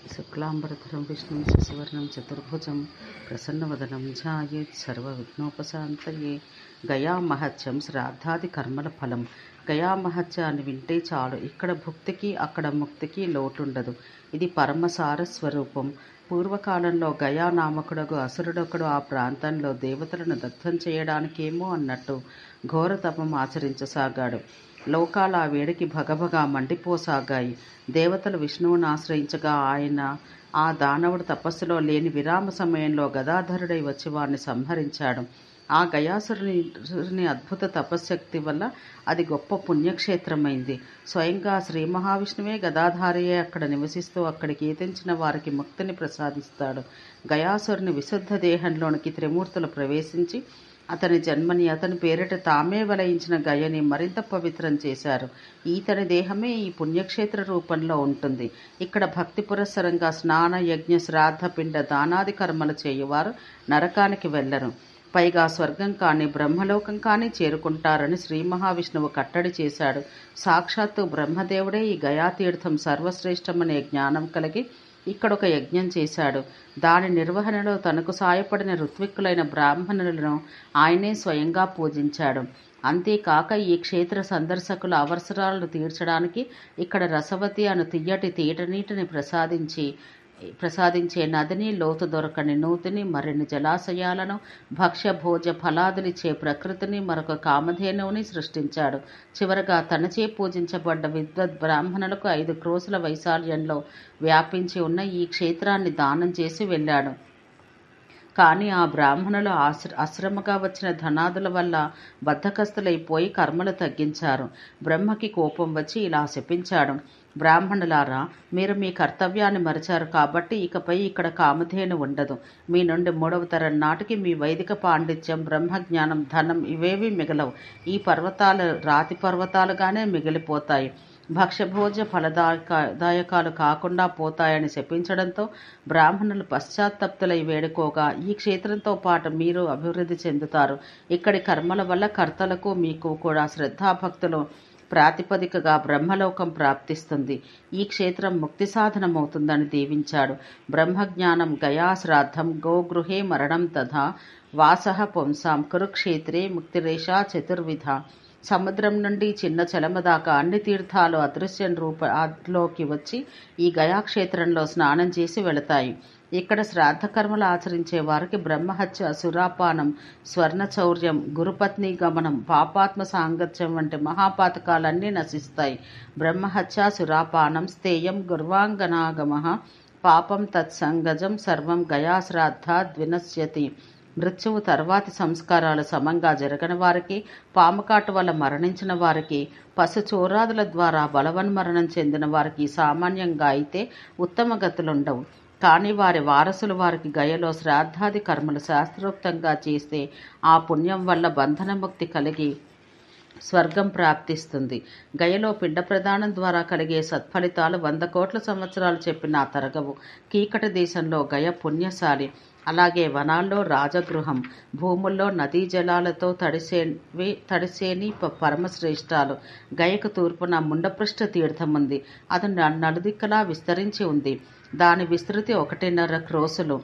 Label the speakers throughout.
Speaker 1: శుక్లాంబరధరం విష్ణుం శశివర్ణం చతుర్భుజం ప్రసన్నవదనం ధ్యాయేత్ సర్వవిఘ్నోపశాంతయే. గయా మహత్యం శ్రాద్ధాది కర్మల ఫలం. గయా మహత్యాన్ని వింటే చాలు, ఇక్కడ భుక్తికి అక్కడ ముక్తికి లోటుండదు. ఇది పరమసార స్వరూపం. పూర్వకాలంలో గయా నామకుడగు అసురుడొకడు ఆ ప్రాంతంలో దేవతలను దగ్ధం చేయడానికేమో అన్నట్టు ఘోర తపం ఆచరించసాగాడు. లోకాల ఆ వేడికి భగభగా మండిపోసాగాయి. దేవతలు విష్ణువును ఆశ్రయించగా ఆయన ఆ దానవుడు తపస్సులో లేని విరామ సమయంలో గదాధరుడై వచ్చి వారిని సంహరించాడు. ఆ గయాసురుని అద్భుత తపశ్శక్తి వల్ల అది గొప్ప పుణ్యక్షేత్రమైంది. స్వయంగా శ్రీ మహావిష్ణువే గదాధారియే అక్కడ నివసిస్తూ అక్కడికి ఏతించిన వారికి ముక్తిని ప్రసాదిస్తాడు. గయాసురుని విశుద్ధ దేహంలోనికి త్రిమూర్తులు ప్రవేశించి అతని జన్మని అతని పేరిట తామే వలయించిన గయని మరింత పవిత్రం చేశారు. ఈతని దేహమే ఈ పుణ్యక్షేత్ర రూపంలో ఉంటుంది. ఇక్కడ భక్తి పురస్సరంగా స్నాన యజ్ఞ శ్రాద్ధ పిండ దానాది కర్మలు చేయువారు నరకానికి వెళ్లరు. పైగా స్వర్గం కానీ బ్రహ్మలోకం కానీ చేరుకుంటారని శ్రీ మహావిష్ణువు కట్టడి చేశాడు. సాక్షాత్తు బ్రహ్మదేవుడే ఈ గయాతీర్థం సర్వశ్రేష్టమనే జ్ఞానం కలిగి ఇక్కడొక యజ్ఞం చేశాడు. దాని నిర్వహణలో తనకు సాయపడిన ఋత్విక్కులైన బ్రాహ్మణులను ఆయనే స్వయంగా పూజించాడు. అంతేకాక ఈ క్షేత్ర సందర్శకుల అవసరాలను తీర్చడానికి ఇక్కడ రసవతి అను తియ్యటి తీటనీటిని ప్రసాదించే నదిని, లోతు దొరకని నూతిని, మరిన్ని జలాశయాలను, భక్ష్య భోజ ఫలాదులిచ్చే ప్రకృతిని, మరొక కామధేనువుని సృష్టించాడు. చివరగా తనచే పూజించబడ్డ విద్వద్ బ్రాహ్మణులకు 5 క్రోసుల వైశాల్యంలో వ్యాపించి ఉన్న ఈ క్షేత్రాన్ని దానం చేసి వెళ్ళాడు. కానీ ఆ బ్రాహ్మణులు అశ్రమగా వచ్చిన ధనాదుల వల్ల బద్ధకస్తులైపోయి కర్మలు తగ్గించారు. బ్రహ్మకి కోపం వచ్చి ఇలా శపించాడు: బ్రాహ్మణులారా, మీరు మీ కర్తవ్యాన్ని మరిచారు కాబట్టి ఇకపై ఇక్కడ కామధేను ఉండదు. మీ నుండి 3వ తరం నాటికి మీ వైదిక పాండిత్యం, బ్రహ్మజ్ఞానం, ధనం ఇవేవీ మిగలవు. ఈ పర్వతాలు రాతి పర్వతాలుగానే మిగిలిపోతాయి. భక్ష్యభోజ ఫలదాయకాలు కాకుండా పోతాయని శపించడంతో బ్రాహ్మణులు పశ్చాత్తప్తులై వేడుకోగా ఈ క్షేత్రంతో పాటు మీరు అభివృద్ధి చెందుతారు. ఇక్కడి కర్మల వల్ల కర్తలకు మీకు కూడా శ్రద్ధాభక్తులు ప్రాతిపదికగా బ్రహ్మలోకం ప్రాప్తిస్తుంది. ఈ క్షేత్రం ముక్తి సాధనమవుతుందని దీవించాడు. బ్రహ్మజ్ఞానం గయా శ్రాద్ధం గోగృహే మరణం తథా వాసః పుంసాం కురుక్షేత్రే ముక్తిరేషా చతుర్విధ. సముద్రం నుండి చిన్న చలమ దాకా అన్ని తీర్థాలు అదృశ్యం రూపంలోకి వచ్చి ఈ గయాక్షేత్రంలో స్నానం చేసి వెళతాయి. ఇక్కడ శ్రాద్ధకర్మలు ఆచరించే వారికి బ్రహ్మహత్య, సురాపానం, స్వర్ణచౌర్యం, గురుపత్ని గమనం, పాపాత్మ సాంగత్యం వంటి మహాపాతకాలన్నీ నశిస్తాయి. బ్రహ్మహత్య, సురాపానం, స్థేయం, గుర్వాంగనాగమ, పాపం తత్సంగజం సర్వం గయాశ్రాద్ధాద్ వినశ్యతి. మృత్యువు తర్వాతి సంస్కారాలు సమంగా జరగని వారికి, పాముకాటు వల్ల మరణించిన వారికి, పశు చోరాదుల ద్వారా బలవన్మరణం చెందిన వారికి సామాన్యంగా అయితే ఉత్తమ గతులుండవు. కానీ వారి వారసులు వారికి గయలో శ్రాద్ధాది కర్మలు శాస్త్రోక్తంగా చేస్తే ఆ పుణ్యం వల్ల బంధనముక్తి కలిగి స్వర్గం ప్రాప్తిస్తుంది. గయలో పిండ ప్రదానం ద్వారా కలిగే సత్ఫలితాలు 100 కోట్ల సంవత్సరాలు చెప్పినా తరగవు. కీకట దేశంలో గయ పుణ్యశాలి. అలాగే వనాల్లో రాజగృహం, భూముల్లో నదీ జలాలతో తడిసేని పరమశ్రేష్టాలు. గయకు తూర్పున ముండపృష్ఠ తీర్థం ఉంది. అది నలుదిక్కలా విస్తరించి ఉంది. దాని విస్తృతి 1.5 క్రోసులు.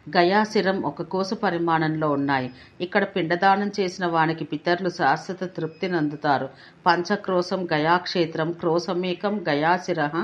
Speaker 1: గయాశిరం 1 కోసు పరిమాణంలో ఉన్నాయి. ఇక్కడ పిండదానం చేసిన వానికి పితరులు శాశ్వత తృప్తిని అందుతారు. పంచక్రోశం గయాక్షేత్రం, క్రోశమేకం గయాశిరః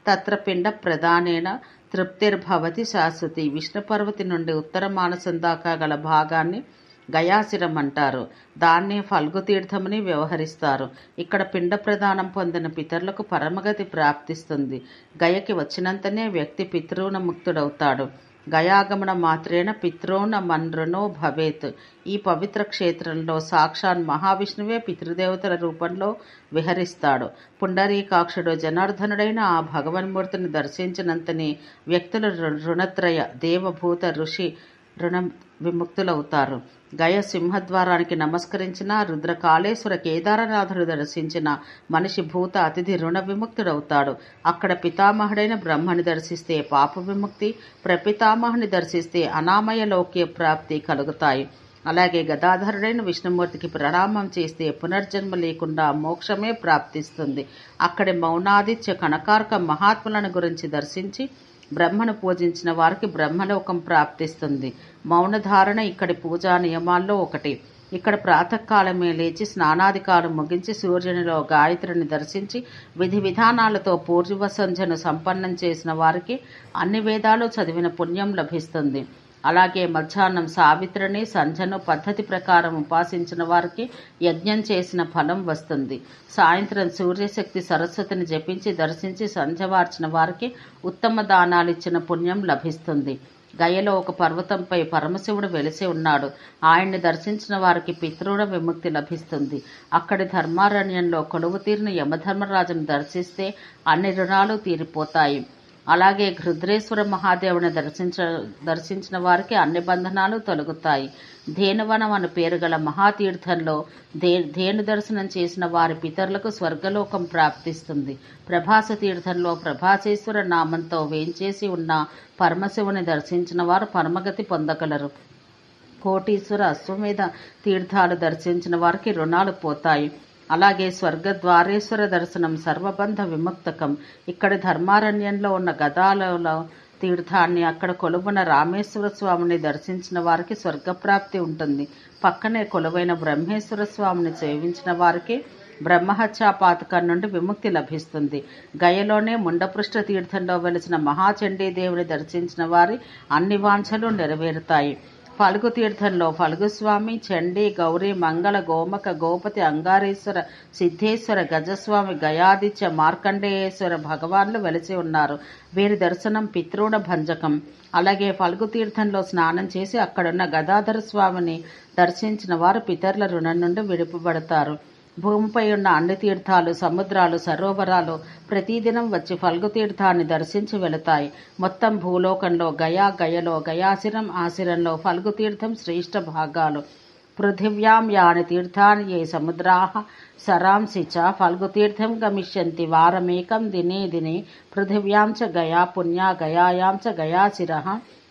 Speaker 1: తత్ర పిండ ప్రదానేన తృప్తిర్భవతి శాశ్వతి. విష్ణుపర్వతి నుండి ఉత్తర మానసం దాకా గల భాగాన్ని గయాశిరం అంటారు. దాన్నే ఫల్గుతీర్థమని వ్యవహరిస్తారు. ఇక్కడ పిండ ప్రదానం పొందిన పితరులకు పరమగతి ప్రాప్తిస్తుంది. గయకి వచ్చినంతనే వ్యక్తి పితృణ ముక్తుడవుతాడు. గయాగమన మాత్రేణ పితృణ మన్రునో భవేత్. ఈ పవిత్ర క్షేత్రంలో సాక్షాన్ మహావిష్ణువే పితృదేవతల రూపంలో విహరిస్తాడు. పుండరీకాక్షుడు జనార్దనుడైన ఆ భగవన్మూర్తిని దర్శించినంతనే వ్యక్తులు రుణత్రయ, దేవభూత, ఋషి రుణ విముక్తులవుతారు. గయ సింహద్వారానికి నమస్కరించిన, రుద్రకాళేశ్వర కేదారనాథుడు దర్శించిన మనిషి భూత అతిథి రుణ విముక్తుడవుతాడు. అక్కడ పితామహుడైన బ్రహ్మని దర్శిస్తే పాప విముక్తి, ప్రపితామహుని దర్శిస్తే అనామయ లౌక్య ప్రాప్తి కలుగుతాయి. అలాగే గదాధరుడైన విష్ణుమూర్తికి ప్రణామం చేస్తే పునర్జన్మ లేకుండా మోక్షమే ప్రాప్తిస్తుంది. అక్కడి మౌనాదిత్య కనకార్క మహాత్ములను గురించి దర్శించి బ్రహ్మను పూజించిన వారికి బ్రహ్మలోకం ప్రాప్తిస్తుంది. మౌనధారణ ఇక్కడి పూజా నియమాల్లో ఒకటి. ఇక్కడ ప్రాతకాలమే లేచి స్నానాధికారం ముగించి సూర్యునిలో గాయత్రిని దర్శించి విధి విధానాలతో పూర్వ సంధ్యను సంపన్నం చేసిన వారికి అన్ని వేదాలు చదివిన పుణ్యం లభిస్తుంది. అలాగే మధ్యాహ్నం సావిత్రిని సంధ్యను పద్ధతి ప్రకారం ఉపాసించిన వారికి యజ్ఞం చేసిన ఫలం వస్తుంది. సాయంత్రం సూర్యశక్తి సరస్వతిని జపించి దర్శించి సంధ్య వార్చిన వారికి ఉత్తమ దానాలిచ్చిన పుణ్యం లభిస్తుంది. గయలో ఒక పర్వతంపై పరమశివుడు వెలిసి ఉన్నాడు. ఆయన్ని దర్శించిన వారికి పితృణ విముక్తి లభిస్తుంది. అక్కడి ధర్మారణ్యంలో కొలువు తీరిన యమధర్మరాజును దర్శిస్తే అన్ని రుణాలు తీరిపోతాయి. అలాగే ఘృద్రేశ్వర మహాదేవుని దర్శించిన వారికి అన్ని బంధనాలు తొలగుతాయి. ధేనువనం అను పేరు గల మహాతీర్థంలో ధేను దర్శనం చేసిన వారి పితరులకు స్వర్గలోకం ప్రాప్తిస్తుంది. ప్రభాస తీర్థంలో ప్రభాసేశ్వర నామంతో వేంచేసి ఉన్న పరమశివుని దర్శించిన వారు పరమగతి పొందగలరు. కోటీశ్వర అశ్వమేధ తీర్థాలు దర్శించిన వారికి రుణాలు పోతాయి. అలాగే స్వర్గద్వారేశ్వర దర్శనం సర్వబంధ విముక్తకం. ఇక్కడి ధర్మారణ్యంలో ఉన్న గదాలలో తీర్థాన్ని అక్కడ కొలువున రామేశ్వర స్వామిని దర్శించిన వారికి స్వర్గప్రాప్తి ఉంటుంది. పక్కనే కొలువైన బ్రహ్మేశ్వర స్వామిని సేవించిన వారికి బ్రహ్మహత్యా పాతకం నుండి విముక్తి లభిస్తుంది. గయలోనే ముండపృష్ఠ తీర్థంలో వెలిసిన మహాచండీదేవిని దర్శించిన వారి అన్ని వాంఛలు నెరవేరుతాయి. ఫల్గు తీర్థంలో ఫల్గుస్వామి, చండీ, గౌరీ, మంగళ, గోమక, గోపతి, అంగారేశ్వర, సిద్ధేశ్వర, గజస్వామి, గయాదిత్య, మార్కండేయేశ్వర భగవాన్లు వెలిసి ఉన్నారు. వీరి దర్శనం పితృణ భంజకం. అలాగే ఫల్గు తీర్థంలో స్నానం చేసి అక్కడున్న గదాధర స్వామిని దర్శించిన వారు పితరుల రుణం నుండి విడుపబడతారు. భూమిపై ఉన్న అన్ని తీర్థాలు, సముద్రాలు, సరోవరాలు ప్రతిదినం వచ్చి ఫల్గు తీర్థాన్ని దర్శించి వెళతాయి. మొత్తం భూలోకంలో గయలో గయాసిరం, ఆసిరంలో ఫల్గు తీర్థం శ్రేష్ఠ భాగాలు. పృథివ్యాం యాని తీర్థాని ఏ సముద్రాః సరాంసి చ ఫల్గు తీర్థం గమిష్యంతి వారమేకం దినే దినే పృథివ్యాం చ గయా పుణ్యా గయాయాం చ గయాసిరః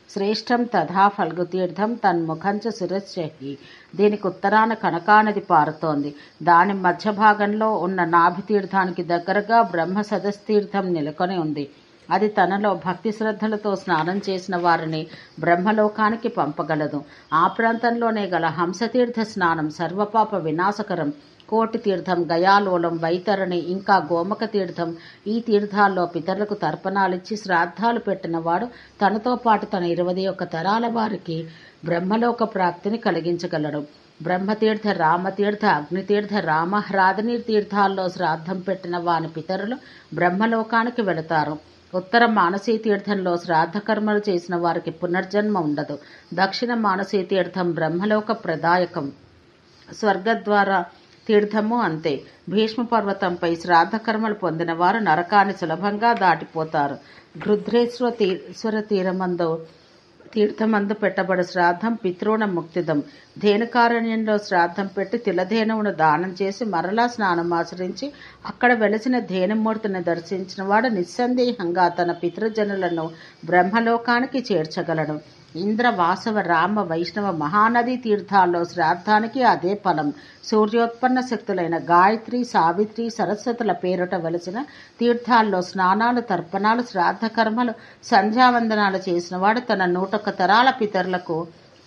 Speaker 1: శ్రేష్టం తథా ఫల్గుతీర్థం తన్ముఖంచ శిరశ్చహి. దీనికి ఉత్తరాన కనకానది పారుతోంది. దాని మధ్య భాగంలో ఉన్న నాభి తీర్థానికి దగ్గరగా బ్రహ్మ సదస్తీర్థం నెలకొని ఉంది. అది తనలో భక్తి శ్రద్ధలతో స్నానం చేసిన వారిని బ్రహ్మలోకానికి పంపగలదు. ఆ ప్రాంతంలోనే గల హంసతీర్థ స్నానం సర్వపాప వినాశకరం. కోటి తీర్థం, గయాలోలం, వైతరణి, ఇంకా గోమక తీర్థం. ఈ తీర్థాల్లో పితరులకు తర్పణాలిచ్చి శ్రాద్ధాలు పెట్టినవాడు తనతో పాటు తన 21 తరాల వారికి బ్రహ్మలోక ప్రాప్తిని కలిగించగలడు. బ్రహ్మతీర్థ, రామతీర్థ, అగ్నితీర్థ, రామహ్రాదిని తీర్థాల్లో శ్రాద్ధం పెట్టిన వాని పితరులు బ్రహ్మలోకానికి వెళతారు. ఉత్తర మానసీ తీర్థంలో శ్రాద్ధ కర్మలు చేసిన వారికి పునర్జన్మ ఉండదు. దక్షిణ మానసీ తీర్థం బ్రహ్మలోక ప్రదాయకం. స్వర్గద్వార తీర్థము అంతే. భీష్మ పర్వతంపై శ్రాద్ధ కర్మలు పొందిన వారు నరకాన్ని సులభంగా దాటిపోతారు. ఘృద్రేశ్వర తీర్థమందు పెట్టబడు శ్రాద్ధం పితృణ ముక్తిదం. ధేనుకారణ్యంలో శ్రాద్ధం పెట్టి తిలధేనువును దానం చేసి మరలా స్నానం ఆచరించి అక్కడ వెలసిన ధేనుమూర్తిని దర్శించిన వాడు నిస్సందేహంగా తన పితృజనులను బ్రహ్మలోకానికి చేర్చగలడు. ఇంద్ర, వాసవ, రామ, వైష్ణవ, మహానది తీర్థాల్లో శ్రాద్ధానికి అదే ఫలం. సూర్యోత్పన్న శక్తులైన గాయత్రి, సావిత్రి, సరస్వతుల పేరుట వెలసిన తీర్థాల్లో స్నానాలు, తర్పణాలు, శ్రాద్ధ కర్మలు, సంధ్యావందనాలు చేసినవాడు తన 101 తరాల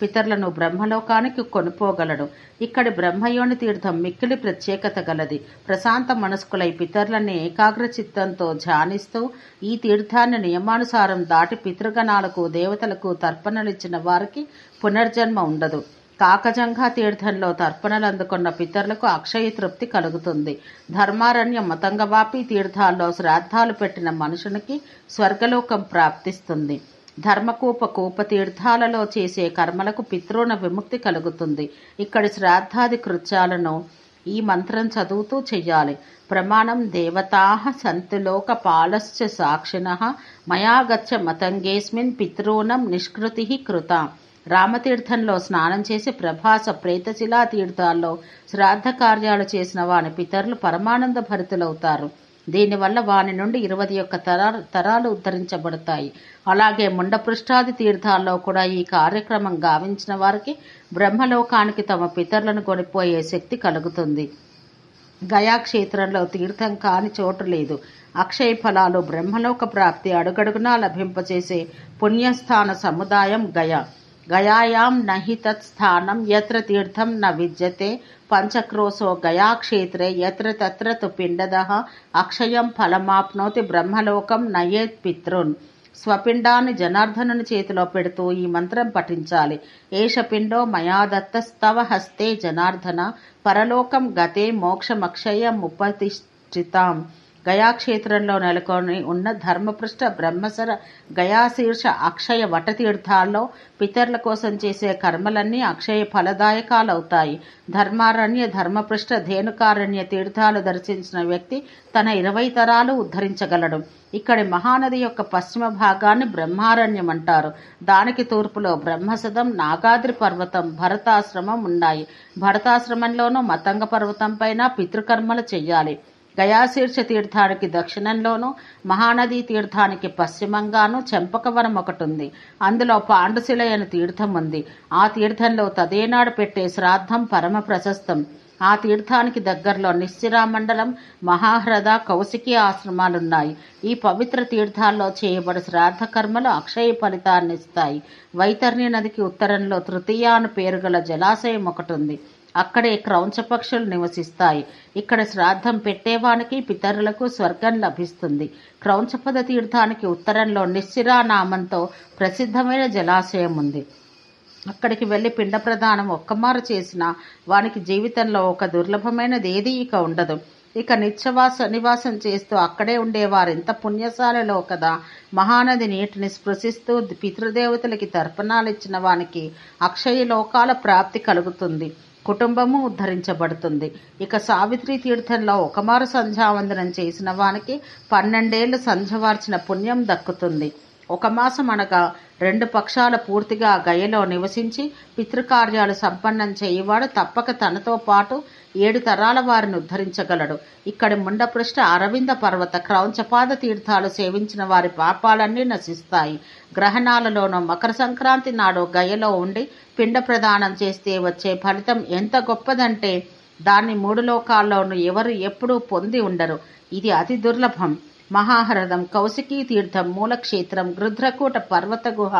Speaker 1: పితరులను బ్రహ్మలోకానికి కొనుపోగలడు. ఇక్కడి బ్రహ్మయోని తీర్థం మిక్కిలి ప్రత్యేకత గలది. ప్రశాంత మనస్కులై పితరులని ఏకాగ్ర చిత్తంతో ధ్యానిస్తూ ఈ తీర్థాన్ని నియమానుసారం దాటి పితృగణాలకు, దేవతలకు తర్పణలిచ్చిన వారికి పునర్జన్మ ఉండదు. కాకజంఘా తీర్థంలో తర్పణలు అందుకున్న పితరులకు అక్షయ తృప్తి కలుగుతుంది. ధర్మారణ్య మతంగవాపి తీర్థాల్లో శ్రాద్ధాలు పెట్టిన మనుషునికి స్వర్గలోకం ప్రాప్తిస్తుంది. ధర్మకూప తీర్థాలలో చేసే కర్మలకు పితృణ విముక్తి కలుగుతుంది. ఇక్కడి శ్రాద్ధాది కృత్యాలను ఈ మంత్రం చదువుతూ చెయ్యాలి. ప్రమాణం దేవతాః సంతులోక పాలశ్చ సాక్షిణః మయా గచ్చ మతంగేస్మిన్ పితॄణం నిష్కృతి కృత. రామతీర్థంలో స్నానం చేసి ప్రభాస, ప్రేతశిలా తీర్థాల్లో శ్రాద్ధ కార్యాలు చేసిన వాని పితరులు పరమానంద భరితులవుతారు. దీనివల్ల వాని నుండి 21 తరాలు ఉద్ధరించబడతాయి. అలాగే ముండపృష్ఠాది తీర్థాల్లో కూడా ఈ కార్యక్రమం గావించిన వారికి బ్రహ్మలోకానికి తమ పితరులను కొనిపోయే శక్తి కలుగుతుంది. గయా క్షేత్రంలో తీర్థం కాని చోటు లేదు. అక్షయ ఫలాలు, బ్రహ్మలోక ప్రాప్తి అడుగడుగునా లభింపచేసే పుణ్యస్థాన సముదాయం గయా. గయాయాం నహి తత్ స్థానం యత్ర తీర్థం న విద్యతే పంచక్రోశో గయాక్షేత్రే యత్ర తత్ర తు పిండదః అక్షయం ఫలమాప్నోతి బ్రహ్మలోకం నయేత్ పితృన్. స్వపిండాన్ని జనార్దనుని చేతిలో పెడుతూ ఈ మంత్రం పఠించాలి. ఏష పిండో మయా దత్తస్తవ హస్తే జనార్దన పరలోకం గతే మోక్షమక్షయముపతిష్ఠితాం. గయాక్షేత్రంలో నెలకొని ఉన్న ధర్మపృష్ఠ, బ్రహ్మసర, గయాశీర్ష, అక్షయ వటతీర్థాల్లో పితరుల కోసం చేసే కర్మలన్నీ అక్షయ ఫలదాయకాలవుతాయి. ధర్మారణ్య, ధర్మపృష్ఠ, ధేనుకారణ్య తీర్థాలు దర్శించిన వ్యక్తి తన 20 తరాలు ఉద్ధరించగలడు. ఇక్కడి మహానది యొక్క పశ్చిమ భాగాన్ని బ్రహ్మారణ్యం అంటారు. దానికి తూర్పులో బ్రహ్మసదం, నాగాద్రి పర్వతం, భరతాశ్రమం ఉన్నాయి. భరతాశ్రమంలోనూ మతంగ పర్వతం పైన పితృకర్మలు చెయ్యాలి. గయాశీర్ష తీర్థానికి దక్షిణంలోనూ, మహానదీ తీర్థానికి పశ్చిమంగానూ చెంపకవనం ఒకటుంది. అందులో పాండుశిల అనే తీర్థం ఉంది. ఆ తీర్థంలో తదేనాడు పెట్టే శ్రాద్ధం పరమ ప్రశస్తం. ఆ తీర్థానికి దగ్గరలో నిశ్చిరామండలం, మహాహ్రద, కౌశికీ ఆశ్రమాలున్నాయి. ఈ పవిత్ర తీర్థాల్లో చేయబడి శ్రాద్ధ కర్మలు అక్షయ ఫలితాన్నిస్తాయి. వైతర్ణి నదికి ఉత్తరంలో తృతీయ అను పేరుగల జలాశయం ఒకటి ఉంది. అక్కడే క్రౌంచ పక్షులు నివసిస్తాయి. ఇక్కడ శ్రాద్ధం పెట్టేవానికి పితరులకు స్వర్గం లభిస్తుంది. క్రౌంచపద తీర్థానికి ఉత్తరంలో నిశ్చిరా నామంతో ప్రసిద్ధమైన జలాశయం ఉంది. అక్కడికి వెళ్లి పిండ ప్రదానం ఒక్కమారు చేసినా వానికి జీవితంలో ఒక దుర్లభమైనది ఏదీ ఇక ఉండదు. ఇక నివాసం చేస్తూ అక్కడే ఉండేవారెంత పుణ్యశాలలో కదా. మహానది నీటిని స్పృశిస్తూ పితృదేవతలకి తర్పణాలిచ్చిన వానికి అక్షయ లోకాల ప్రాప్తి కలుగుతుంది. కుటుంబము ఉద్ధరించబడుతుంది. ఇక సావిత్రి తీర్థంలో ఒకమారు సంధ్యావందనం చేసిన వానికి 12 ఏళ్లు సంధ్యవార్చిన పుణ్యం దక్కుతుంది. 1 మాసం అనగా 2 పక్షాల పూర్తిగా గయలో నివసించి పితృకార్యాలు సంపన్నం చేయవాడు తప్పక తనతో పాటు 7 తరాల వారిని ఉద్ధరించగలడు. ఇక్కడి ముండపృష్ఠ, అరవింద పర్వత, క్రౌంచపాద తీర్థాలు సేవించిన వారి పాపాలన్నీ నశిస్తాయి. గ్రహణాలలోనూ మకర సంక్రాంతి నాడు గయలో ఉండి పిండ ప్రదానం చేస్తే వచ్చే ఫలితం ఎంత గొప్పదంటే దాన్ని 3 లోకాల్లోనూ ఎవరు ఎప్పుడూ పొంది ఉండరు. ఇది అతి దుర్లభం. మహాహ్రదం, కౌశికీ తీర్థం, మూలక్షేత్రం, గృధ్రకూట పర్వత గుహ,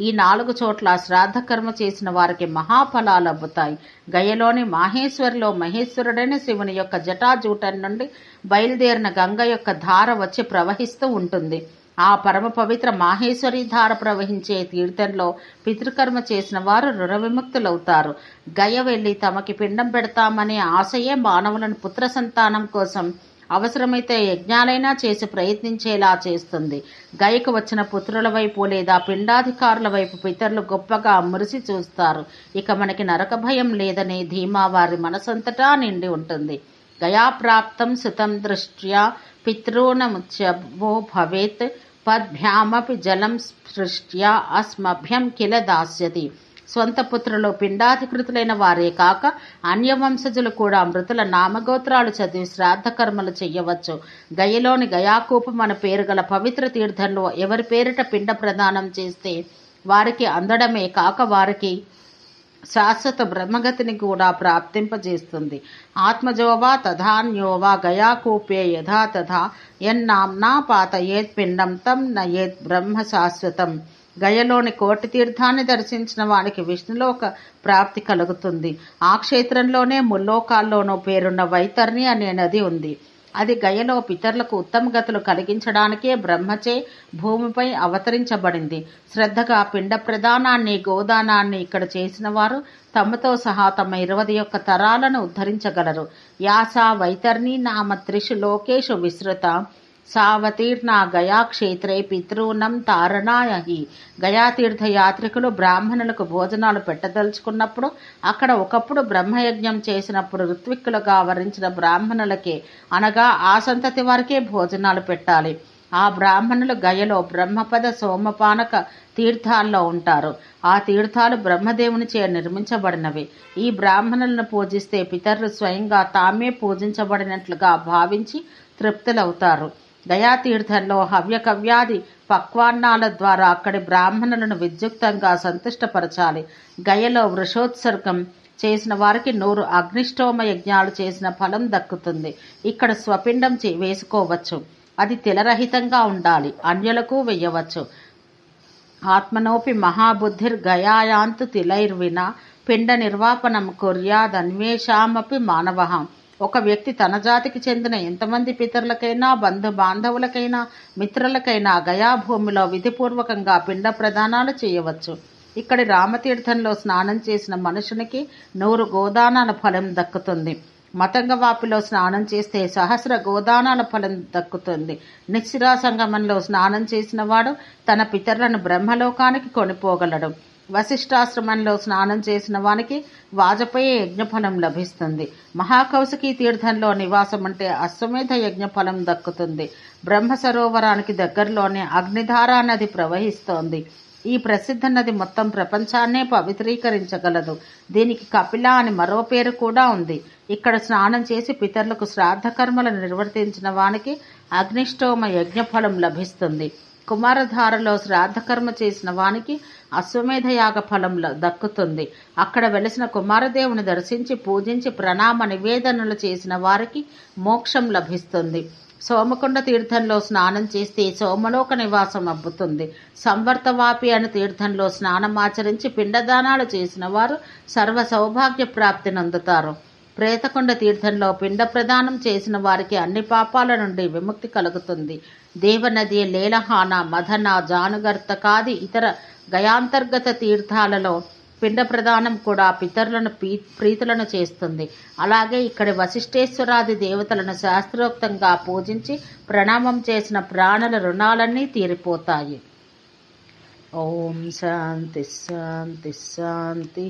Speaker 1: ఈ 4 చోట్ల శ్రాద్ధకర్మ చేసిన వారికి మహాఫలాలు అబ్బుతాయి. గయలోని మాహేశ్వరిలో మహేశ్వరుడైన శివుని యొక్క జటాజూటం నుండి బయలుదేరిన గంగ యొక్క ధార వచ్చి ప్రవహిస్తూ ఉంటుంది. ఆ పరమ పవిత్ర మాహేశ్వరి ధార ప్రవహించే తీర్థంలో పితృకర్మ చేసిన వారు రుణ విముక్తులవుతారు. గయ వెళ్లి తమకి పిండం పెడతామనే ఆశయే మానవులను పుత్ర సంతానం కోసం అవసరమైతే యజ్ఞాలైనా చేసి ప్రయత్నించేలా చేస్తుంది. గయకు వచ్చిన పుత్రుల వైపు లేదా పిండాధికారుల వైపు పితరులు గొప్పగా మురిసి చూస్తారు. ఇక మనకి నరక భయం లేదనే ధీమా వారి మనసంతటా నిండి ఉంటుంది. గయాప్రాప్తం సుతం దృష్ట్యా పితॄణముచ్యవో భవేత్ పద్భ్యామపి జలం స్పృష్ట్యా అస్మభ్యం కిల దాస్యతి. స్వంత పుత్రులు పిండాధికృతులైన వారే కాక అన్యవంశజులు కూడా మృతుల నామగోత్రాలు చదివి శ్రాద్ధ కర్మలు చెయ్యవచ్చు. గయలోని గయాకూపం అనే పేరు గల పవిత్ర తీర్థంలో ఎవరి పేరిట పిండ ప్రదానం చేస్తే వారికి అందడమే కాక వారికి శాశ్వత బ్రహ్మగతిని కూడా ప్రాప్తింపజేస్తుంది. ఆత్మజోవా తథాన్యోవా గయాకూపే యథా తథా యన్నాంనా పాతయేత్ పిండం తం నయేత్ బ్రహ్మ శాశ్వతం. గయలోని కోటి తీర్థాన్ని దర్శించిన వానికి విష్ణులోక ప్రాప్తి కలుగుతుంది. ఆ క్షేత్రంలోనే ముల్లోకాల్లోనూ పేరున్న వైతర్ణి అనే నది ఉంది. అది గయలో పితరులకు ఉత్తమ గతులు కలిగించడానికే బ్రహ్మచే భూమిపై అవతరించబడింది. శ్రద్ధగా పిండ ప్రదానాన్ని, గోదానాన్ని ఇక్కడ చేసిన వారు తమతో సహా తమ 21 తరాలను ఉద్ధరించగలరు. యాసా వైతర్ణి నామ 3 లోకేషు విశ్రుత సావతీర్ణ గయా క్షేత్రే పితృనం తారణాయహి. గయాతీర్థ యాత్రికులు బ్రాహ్మణులకు భోజనాలు పెట్టదలుచుకున్నప్పుడు అక్కడ ఒకప్పుడు బ్రహ్మయజ్ఞం చేసినప్పుడు ఋత్విక్కులుగా వరించిన బ్రాహ్మణులకే అనగా ఆ సంతతి వారికే భోజనాలు పెట్టాలి. ఆ బ్రాహ్మణులు గయలో బ్రహ్మపద, సోమపానక తీర్థాల్లో ఉంటారు. ఆ తీర్థాలు బ్రహ్మదేవునిచే నిర్మించబడినవి. ఈ బ్రాహ్మణులను పూజిస్తే పితరులు స్వయంగా తామే పూజించబడినట్లుగా భావించి తృప్తులవుతారు. గయాతీర్థంలో హవ్యకవ్యాది పక్వాన్నాల ద్వారా అక్కడి బ్రాహ్మణులను విద్యుక్తంగా సంతుష్టపరచాలి. గయలో వృషోత్సర్గం చేసిన వారికి 100 అగ్నిష్టోమ యజ్ఞాలు చేసిన ఫలం దక్కుతుంది. ఇక్కడ స్వపిండం వేసుకోవచ్చు. అది తిలరహితంగా ఉండాలి. అన్యులకు వెయ్యవచ్చు. ఆత్మనోపి మహాబుద్ధిర్గయాయాంతు తిలైర్వినా పిండ నిర్వాపనం కుర్యాదన్వేషామపి మానవః. ఒక వ్యక్తి తన జాతికి చెందిన ఎంతమంది పితరులకైనా, బంధు బాంధవులకైనా, మిత్రులకైనా గయాభూమిలో విధిపూర్వకంగా పిండ ప్రదానాలు చేయవచ్చు. ఇక్కడి రామతీర్థంలో స్నానం చేసిన మనుషునికి 100 గోదానాల ఫలం దక్కుతుంది. మతంగవాపిలో స్నానం చేస్తే 1000 గోదానాల ఫలం దక్కుతుంది. నిశ్చిరా సంగమంలో స్నానం చేసిన వాడు తన పితరులను బ్రహ్మలోకానికి కొనిపోగలడు. వశిష్ఠాశ్రమంలో స్నానం చేసిన వానికి వాజపేయ యజ్ఞఫలం లభిస్తుంది. మహాకౌశికీ తీర్థంలో నివాసం అంటే అశ్వమేధ యజ్ఞఫలం దక్కుతుంది. బ్రహ్మ సరోవరానికి దగ్గరలోనే అగ్నిధారా నది ప్రవహిస్తోంది. ఈ ప్రసిద్ధ నది మొత్తం ప్రపంచాన్నే పవిత్రీకరించగలదు. దీనికి కపిల అని మరో పేరు కూడా ఉంది. ఇక్కడ స్నానం చేసి పితరులకు శ్రాద్ధ కర్మలను నిర్వర్తించిన వానికి అగ్నిష్టోమ యజ్ఞఫలం లభిస్తుంది. కుమారధారలో శ్రాద్ధకర్మ చేసిన వానికి అశ్వమేధ యాగ ఫలం దక్కుతుంది. అక్కడ వెలిసిన కుమారదేవుని దర్శించి పూజించి ప్రణామ నివేదనలు చేసిన వారికి మోక్షం లభిస్తుంది. సోమకొండ తీర్థంలో స్నానం చేస్తే సోమలోక నివాసం అబ్బుతుంది. సంవర్తవాపి అను తీర్థంలో స్నానమాచరించి పిండదానాలు చేసిన వారు సర్వ సౌభాగ్య ప్రాప్తి నందుతారు. ప్రేతకొండ తీర్థంలో పిండ ప్రదానం చేసిన వారికి అన్ని పాపాల నుండి విముక్తి కలుగుతుంది. దేవనది, లేలహాన, మదన, జానుగర్తకాది ఇతర గయాంతర్గత తీర్థాలలో పిండ ప్రదానం కూడా పితరులను ప్రీతులను చేస్తుంది. అలాగే ఇక్కడి వశిష్ఠేశ్వరాది దేవతలను శాస్త్రోక్తంగా పూజించి ప్రణామం చేసిన ప్రాణుల రుణాలన్నీ తీరిపోతాయి. ఓం శాంతి శాంతి శాంతి.